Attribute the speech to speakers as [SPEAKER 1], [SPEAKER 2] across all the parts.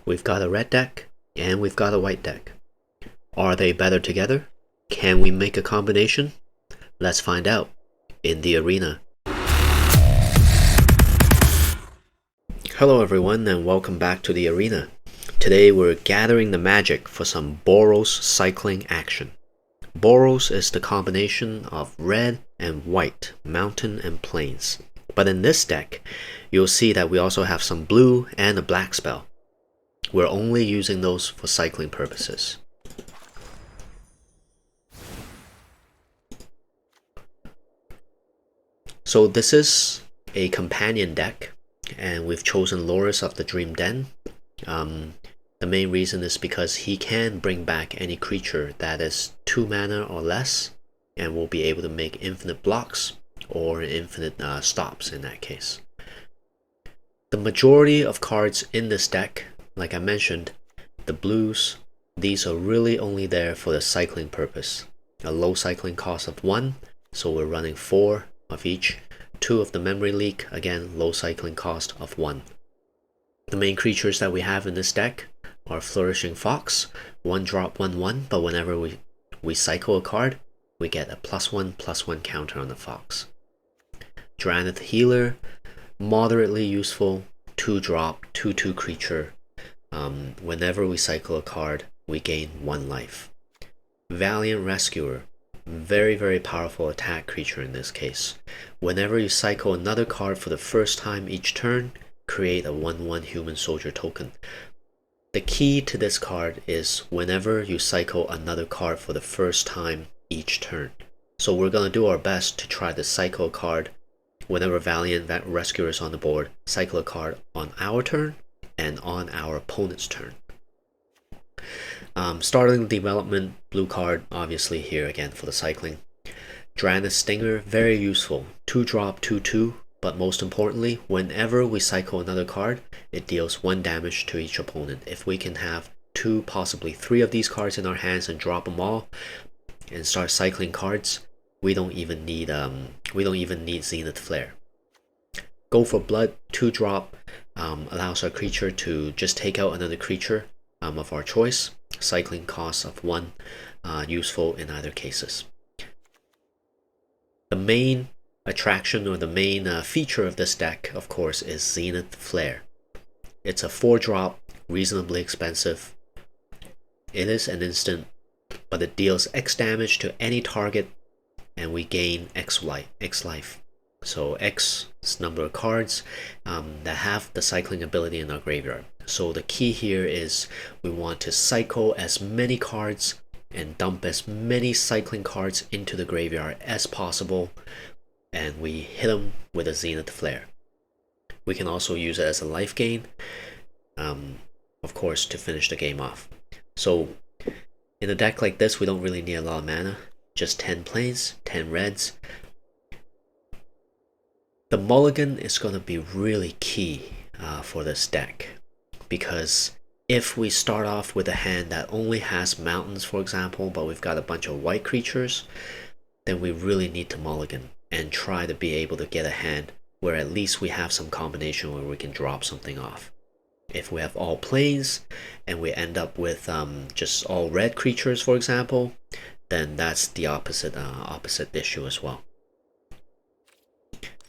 [SPEAKER 1] We've got a red deck, and we've got a white deck. Are they better together? Can we make a combination? Let's find out in the arena. Hello everyone, and welcome back to the arena. Today we're gathering the magic for some Boros cycling action. Boros is the combination of red and white, mountain and plains. But in this deck, you'll see that we also have some blue and a black spell. We're only using those for cycling purposes. So this is a companion deck, and we've chosen Lurrus of the Dream Den. The main reason is because he can bring back any creature that is 2 mana or less, and will be able to make infinite blocks or infinite stops in that case. The majority of cards in this deck, like I mentioned, the blues, these are really only there for the cycling purpose. A low cycling cost of 1, so we're running 4 of each. 2 of the Memory Leak, again low cycling cost of 1. The main creatures that we have in this deck are Flourishing Fox, 1-drop 1/1, but whenever we cycle a card, we get a +1/+1 counter on the Fox. Drannith Healer, moderately useful, 2-drop 2/2 creature. Whenever we cycle a card, we gain 1 life. Valiant Rescuer, very powerful attack creature in this case. Whenever you cycle another card for the first time each turn, create a 1/1 human soldier token. The key to this card is whenever you cycle another card for the first time each turn. So we're going to do our best to try to cycle a card whenever Valiant Rescuer is on the board, cycle a card on our turn and on our opponent's turn. Startling Development, blue card, obviously here again for the cycling. Drannith Stinger, very useful, 2-drop 2/2, but most importantly, whenever we cycle another card, it deals 1 damage to each opponent. If we can have 2, possibly 3 of these cards in our hands and drop them all and start cycling cards, we don't even need Zenith Flare. Go for Blood, 2-drop, allows our creature to just take out another creature of our choice. Cycling cost of 1, useful in either cases. The main attraction or the main feature of this deck, of course, is Zenith Flare. It's a 4-drop, reasonably expensive. It is an instant, but it deals X damage to any target, and we gain X life. So X is number of cards that have the cycling ability in our graveyard. So the key here is we want to cycle as many cards and dump as many cycling cards into the graveyard as possible, and we hit them with a Zenith Flare. We can also use it as a life gain, of course, to finish the game off. So in a deck like this, we don't really need a lot of mana, just 10 plains, 10 reds. The mulligan is going to be really key for this deck, because if we start off with a hand that only has mountains, for example, but we've got a bunch of white creatures, then we really need to mulligan and try to be able to get a hand where at least we have some combination where we can drop something off. If we have all plains and we end up with just all red creatures, for example, then that's the opposite issue as well.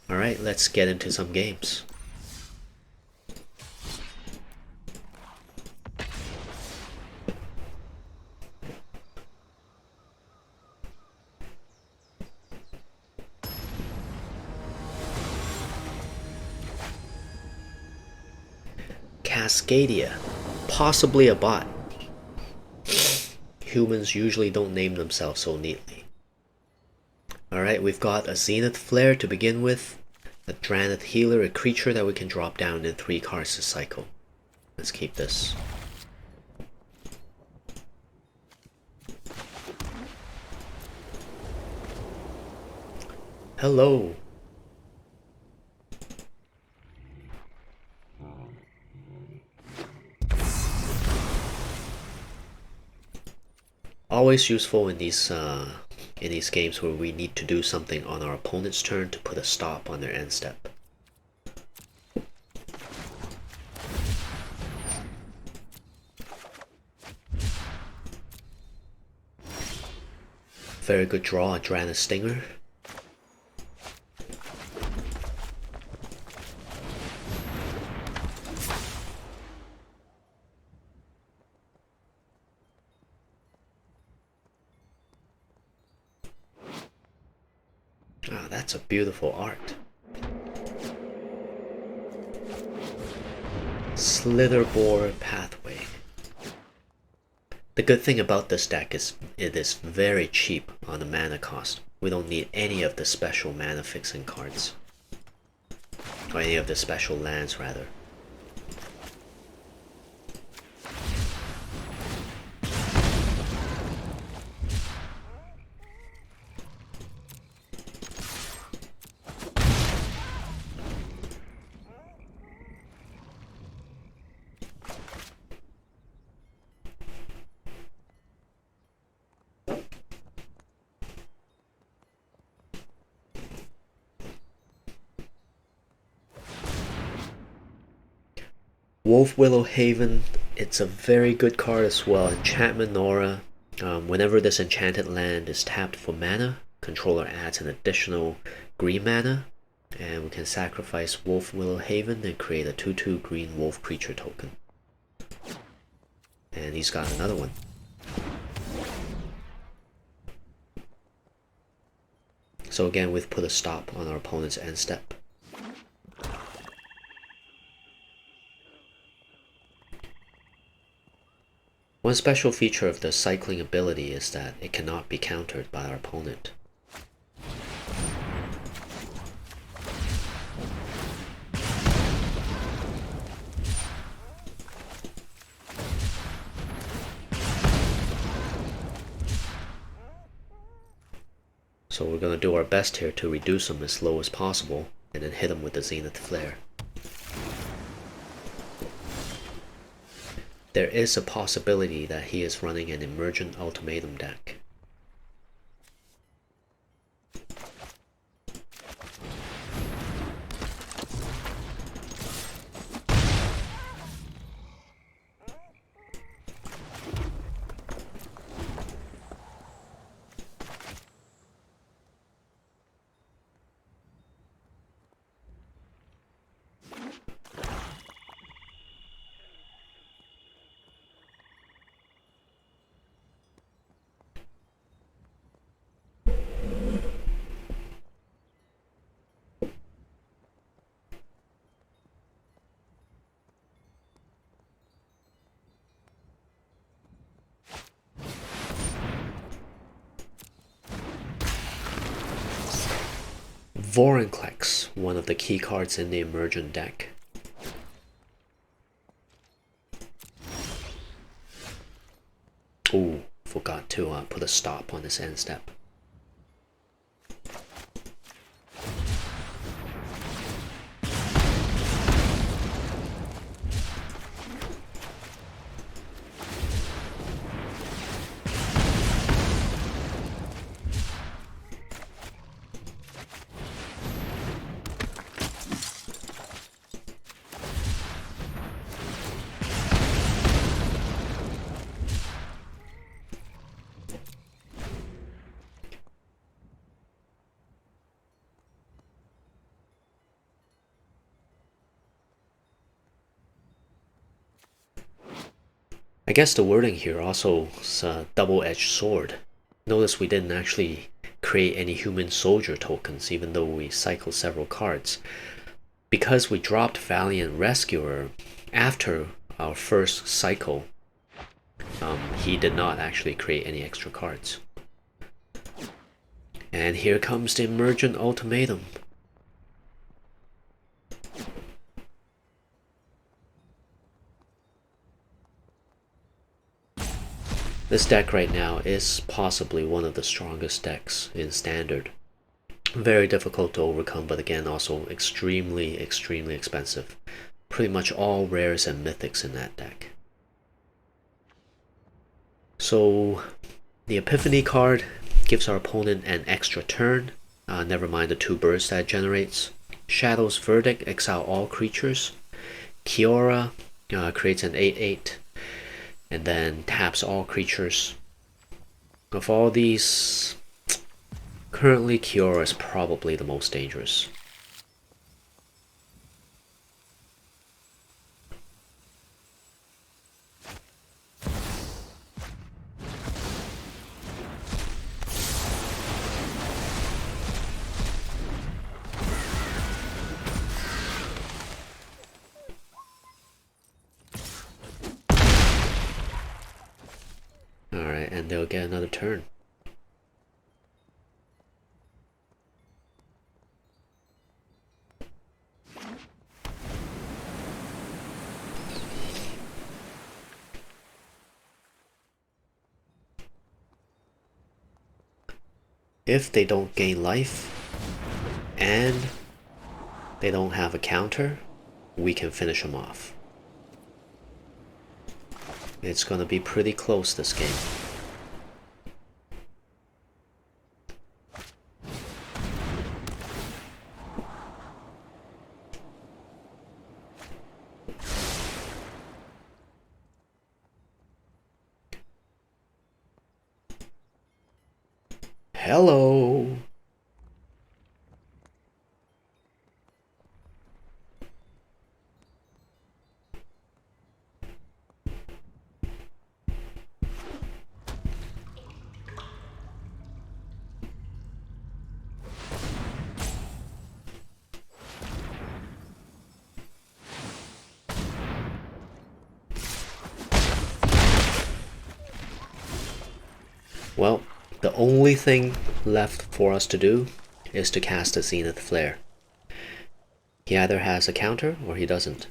[SPEAKER 1] Alright, let's get into some games. Cascadia, possibly a bot. Humans usually don't name themselves so neatly. Alright, we've got a Zenith Flare to begin with, a Drannith Healer, a creature that we can drop down in 3 cards to cycle. Let's keep this. Hello. Always useful in these games where we need to do something on our opponent's turn to put a stop on their end step. Very good draw, Drannith Stinger. Ah, that's a beautiful art. Slitherboard Pathway. The good thing about this deck is it is very cheap on the mana cost. We don't need any of the special mana fixing cards. Or any of the special lands, rather. Wolfwillow Haven, it's a very good card as well. Enchantment Aura. Whenever this enchanted land is tapped for mana, controller adds an additional green mana, and we can sacrifice Wolfwillow Haven and create a 2/2 green wolf creature token. And he's got another one. So again, we've put a stop on our opponent's end step. One special feature of the cycling ability is that it cannot be countered by our opponent. So we're going to do our best here to reduce him as low as possible and then hit him with the Zenith Flare. There is a possibility that he is running an Emergent Ultimatum deck. Vorinclex, one of the key cards in the Emergent deck. Ooh, forgot to put a stop on this end step. I guess the wording here also is a double-edged sword. Notice we didn't actually create any human soldier tokens even though we cycled several cards. Because we dropped Valiant Rescuer after our first cycle, he did not actually create any extra cards. And here comes the Emergent Ultimatum. This deck right now is possibly one of the strongest decks in Standard. Very difficult to overcome, but again also extremely expensive. Pretty much all rares and mythics in that deck. So the Epiphany card gives our opponent an extra turn, never mind the 2 birds that it generates. Shadow's Verdict, exile all creatures. Kiora creates an 8/8 and then taps all creatures. Of all these Currently, Kiora is probably the most dangerous. Alright, and they'll get another turn. If they don't gain life and they don't have a counter, we can finish them off. It's gonna be pretty close this game. Hello. Well, the only thing left for us to do is to cast a Zenith Flare. He either has a counter or he doesn't.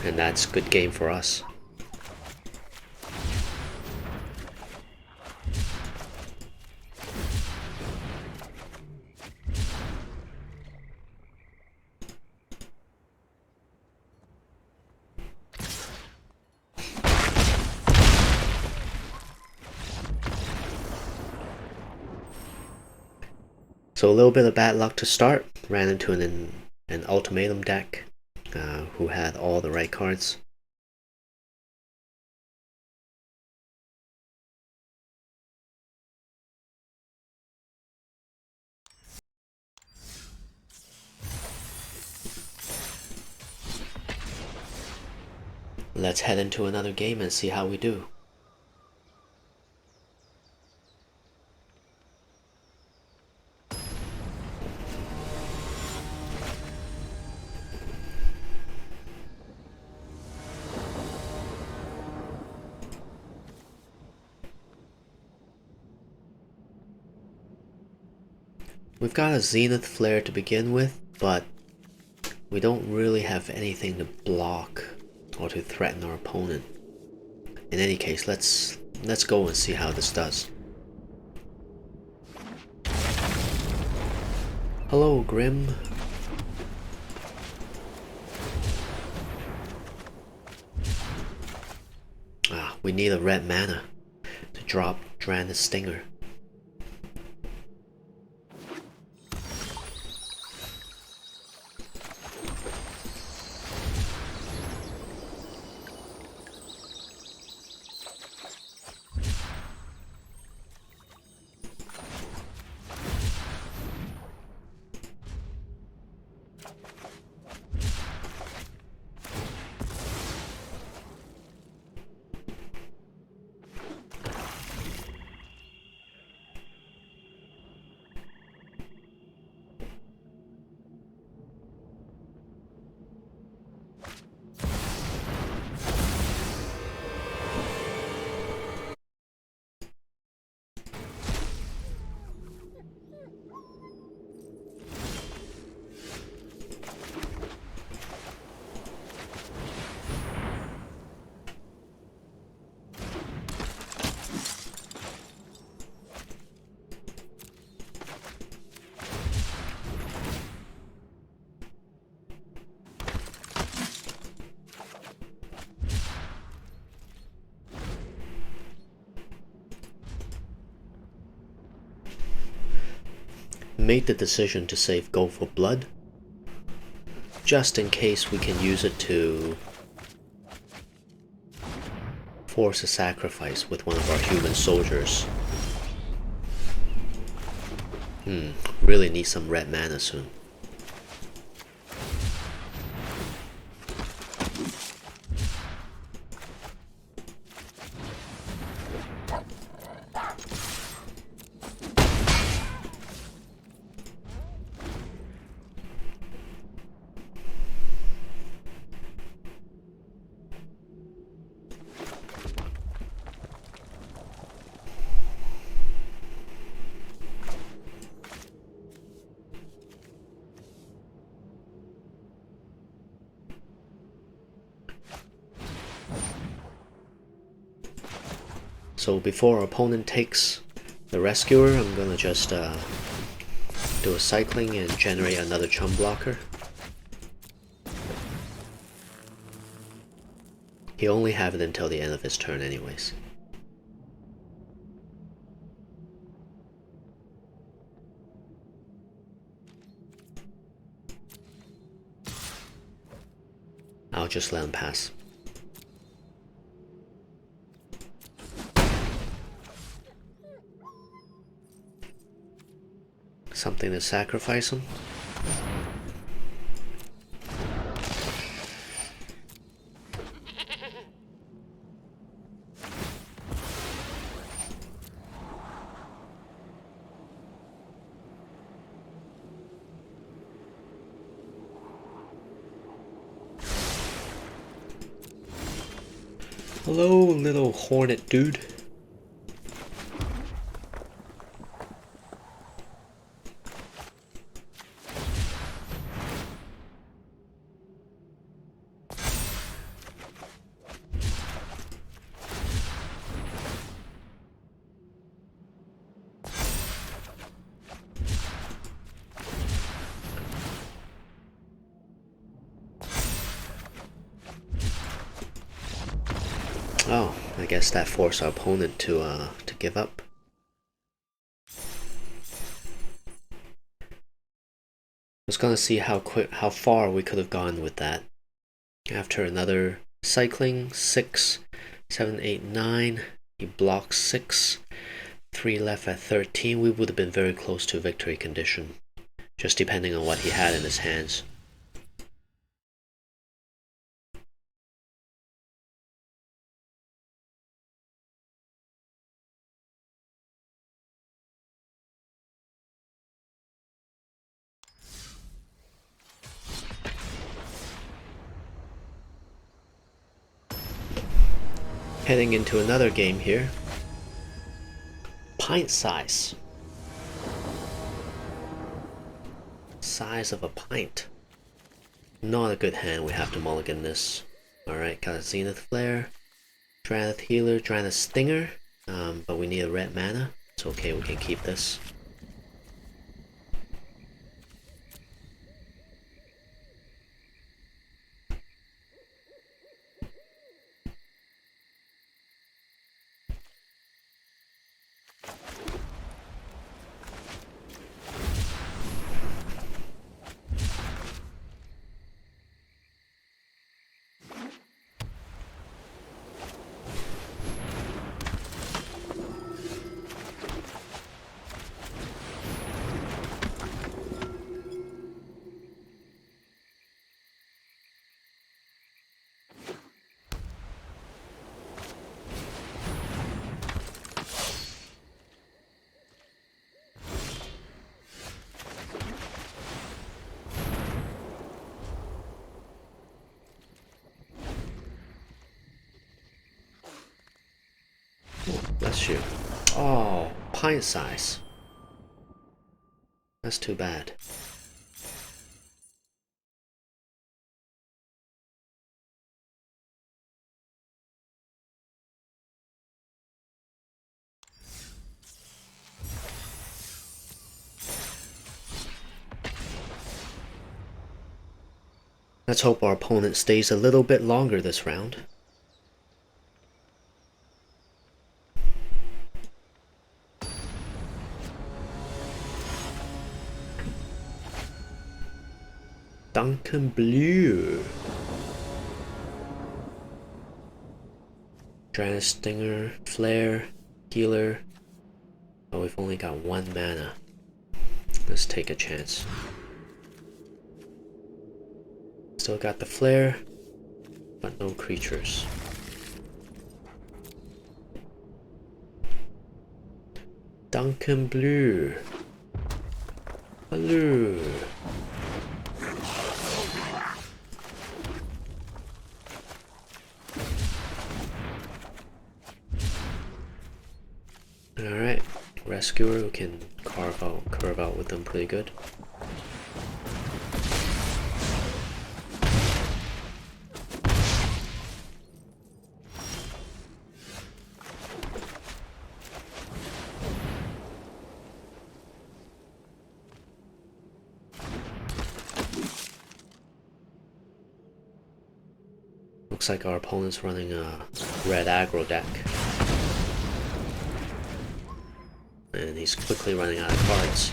[SPEAKER 1] And that's good game for us. So a little bit of bad luck to start. Ran into an ultimatum deck who had all the right cards. Let's head into another game and see how we do. We've got a Zenith Flare to begin with, but we don't really have anything to block or to threaten our opponent. In any case, let's go and see how this does. Hello, Grim. We need a red mana to drop Drannith Stinger. made the decision to save Go for Blood, just in case we can use it to force a sacrifice with one of our human soldiers. Really need some red mana soon. So before our opponent takes the Rescuer, I'm gonna just do a cycling and generate another chum blocker. He only have it until the end of his turn anyways. I'll just let him pass. Something to sacrifice him. Hello, little hornet dude. Oh, I guess that forced our opponent to give up. I was gonna see how far we could have gone with that. After another cycling, 6, 7, 8, 9. He blocks 6. 3 left at 13. We would have been very close to victory condition, just depending on what he had in his hands. Heading into another game here. Pint size. Size of a pint. Not a good hand, we have to mulligan this. Alright, got a Zenith Flare, Drannith Healer, Drannith Stinger, but we need a red mana. It's okay, we can keep this. Bless you. Oh, pint size. That's too bad. Let's hope our opponent stays a little bit longer this round. Duncan Blue. Drannith Stinger, Flare, Healer. Oh, we've only got 1 mana. Let's take a chance. Still got the Flare, but no creatures. Duncan Blue. Hello. Alright, Rescuer, we can curve out with them pretty good. Looks like our opponent's running a red aggro deck. And he's quickly running out of cards.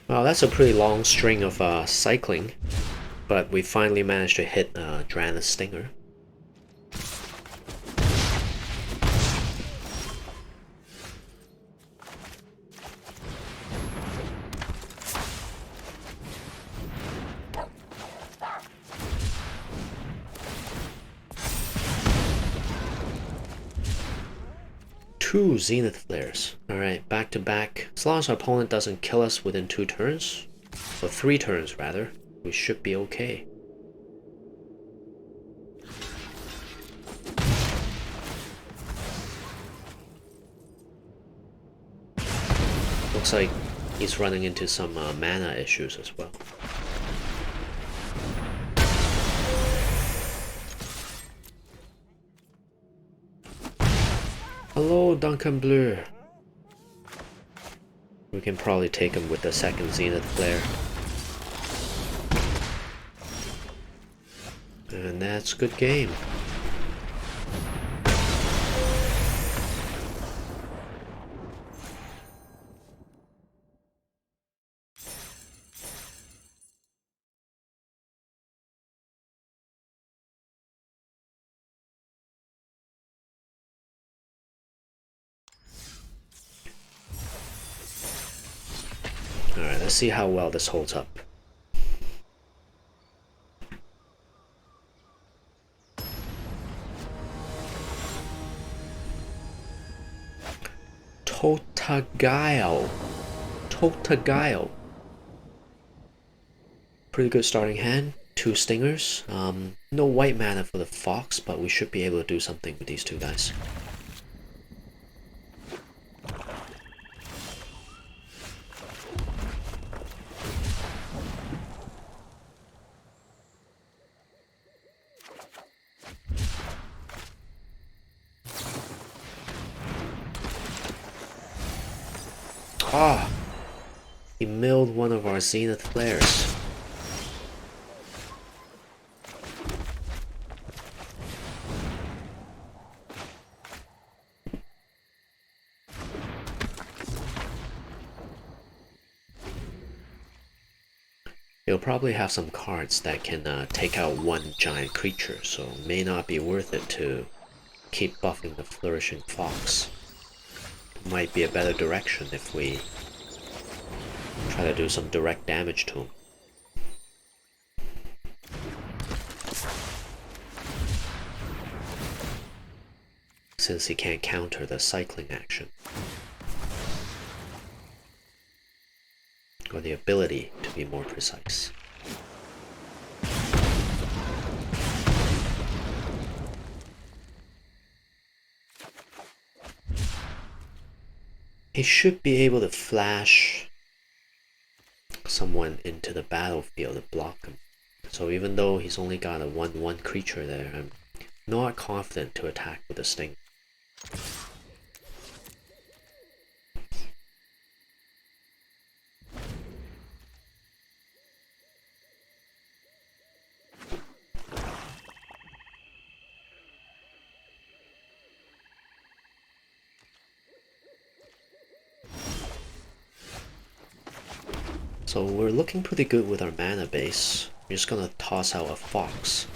[SPEAKER 1] Well, that's a pretty long string of cycling, but we finally managed to hit Drannith Stinger. Two Zenith Flares. Alright, back to back. As long as our opponent doesn't kill us within 2 turns, or 3 turns rather, we should be okay. Looks like he's running into some mana issues as well. Hello, Duncan Blue. We can probably take him with the second Zenith Flare. And that's good game. Alright, let's see how well this holds up. Totagaio. Pretty good starting hand. 2 Stingers. No white mana for the Fox, but we should be able to do something with these 2 guys. Ah! He milled one of our Zenith Flares. He'll probably have some cards that can take out 1 giant creature, so it may not be worth it to keep buffing the Flourishing Fox. Might be a better direction if we try to do some direct damage to him. Since he can't counter the cycling action. or the ability to be more precise. He should be able to flash someone into the battlefield to block him. So even though he's only got a 1/1 creature there, I'm not confident to attack with a Sting. So we're looking pretty good with our mana base. I'm just gonna toss out a Fox.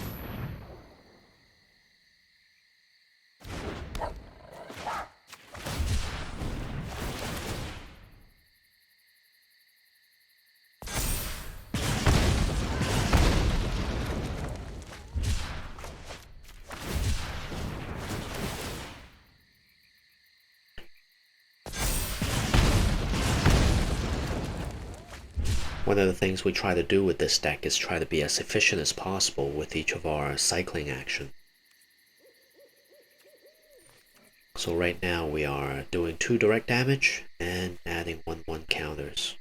[SPEAKER 1] One of the things we try to do with this deck is try to be as efficient as possible with each of our cycling action. So right now we are doing 2 direct damage and adding 1/1 counters.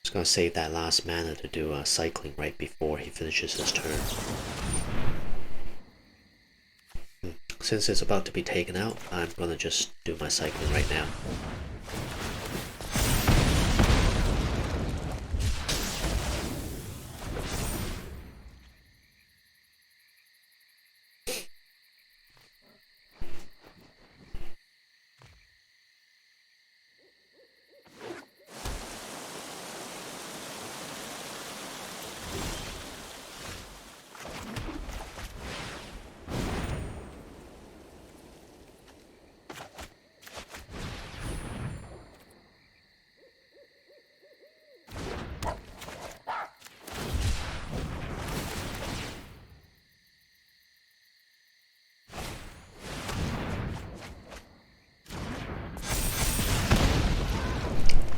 [SPEAKER 1] Just gonna save that last mana to do cycling right before he finishes his turn. Since it's about to be taken out, I'm gonna just do my cycling right now.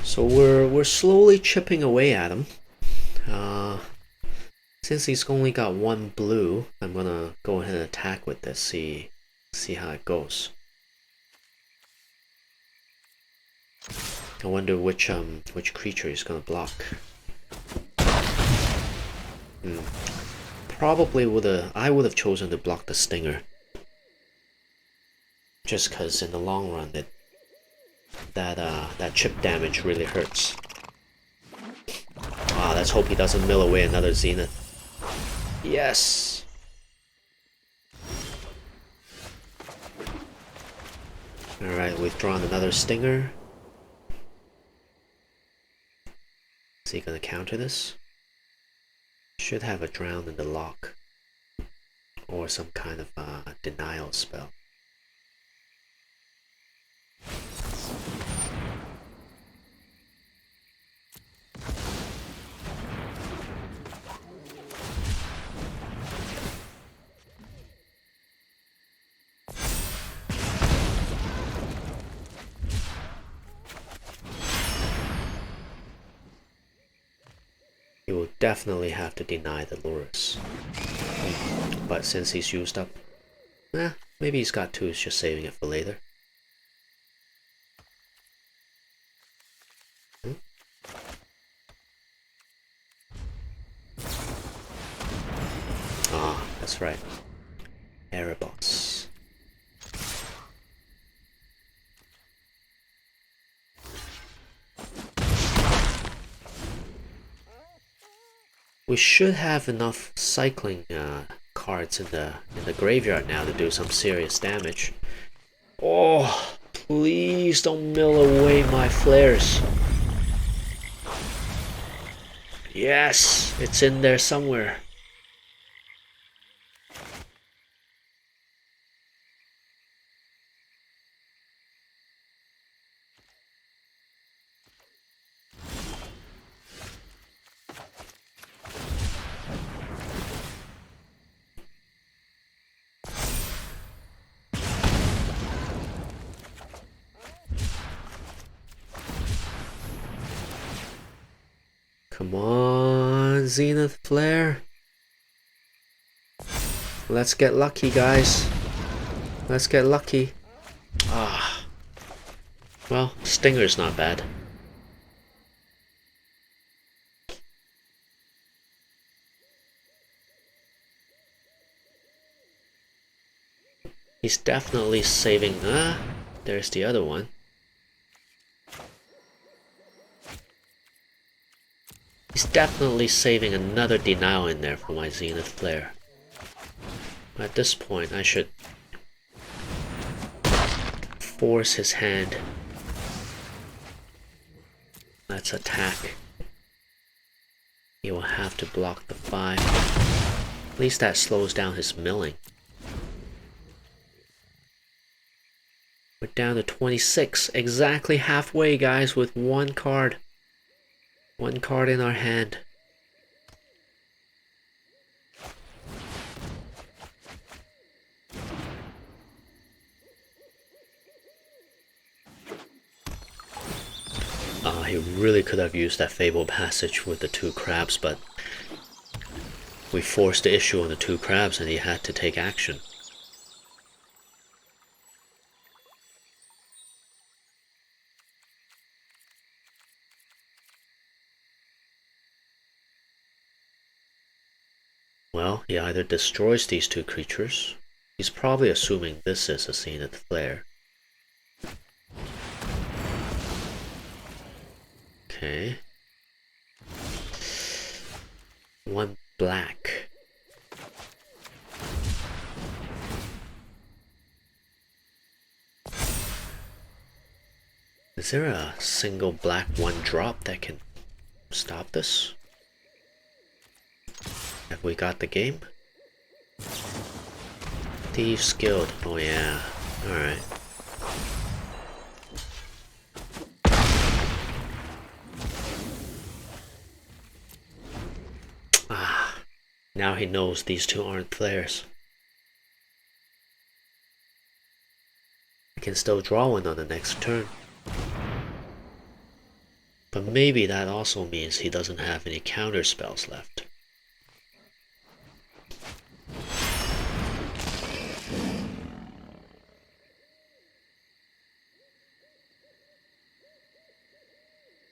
[SPEAKER 1] So we're slowly chipping away at him. Since he's only got 1 blue, I'm gonna go ahead and attack with this. See how it goes. I wonder which creature he's gonna block. Probably I would have chosen to block the Stinger. Just because in the long run that chip damage really hurts. Let's hope he doesn't mill away another Zenith. Yes! Alright, we've drawn another Stinger. Is he gonna counter this? Should have a Drown in the lock. Or some kind of denial spell. He will definitely have to deny the Lurrus. But since he's used up, maybe he's got 2, he's just saving it for later. That's right. Erebos. We should have enough cycling cards in the graveyard now to do some serious damage. Oh, please don't mill away my flares. Yes, it's in there somewhere. Come on, Zenith Flare. Let's get lucky, guys. Let's get lucky. Ah. Well, Stinger's not bad. He's definitely saving. There's the other one. He's definitely saving another denial in there for my Zenith Flare. At this point, I should force his hand. Let's attack. He will have to block the 5. At least that slows down his milling. We're down to 26, exactly halfway, guys, with one card. One card in our hand. He really could have used that Fable Passage with the 2 crabs, but we forced the issue on the 2 crabs and he had to take action. Well, he either destroys these 2 creatures. He's probably assuming this is a Zenith Flare. Okay. 1 black. Is there a single black 1 drop that can stop this? Have we got the game? Thieves Guild. Oh yeah. Alright. Now he knows these 2 aren't flares. I can still draw one on the next turn. But maybe that also means he doesn't have any counter spells left.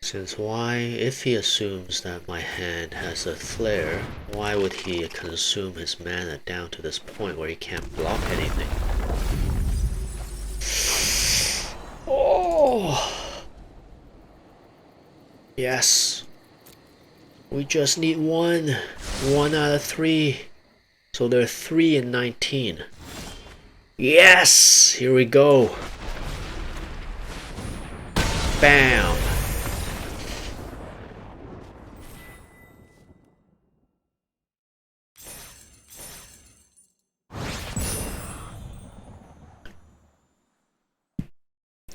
[SPEAKER 1] Since if he assumes that my hand has a flare, why would he consume his mana down to this point where he can't block anything? Oh! Yes. We just need 1. 1 out of 3. So they're 3 and 19. Yes! Here we go. Bam!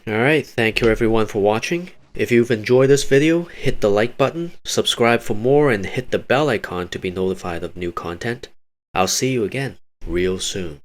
[SPEAKER 1] Alright, thank you everyone for watching. If you've enjoyed this video, hit the like button, subscribe for more, and hit the bell icon to be notified of new content. I'll see you again real soon.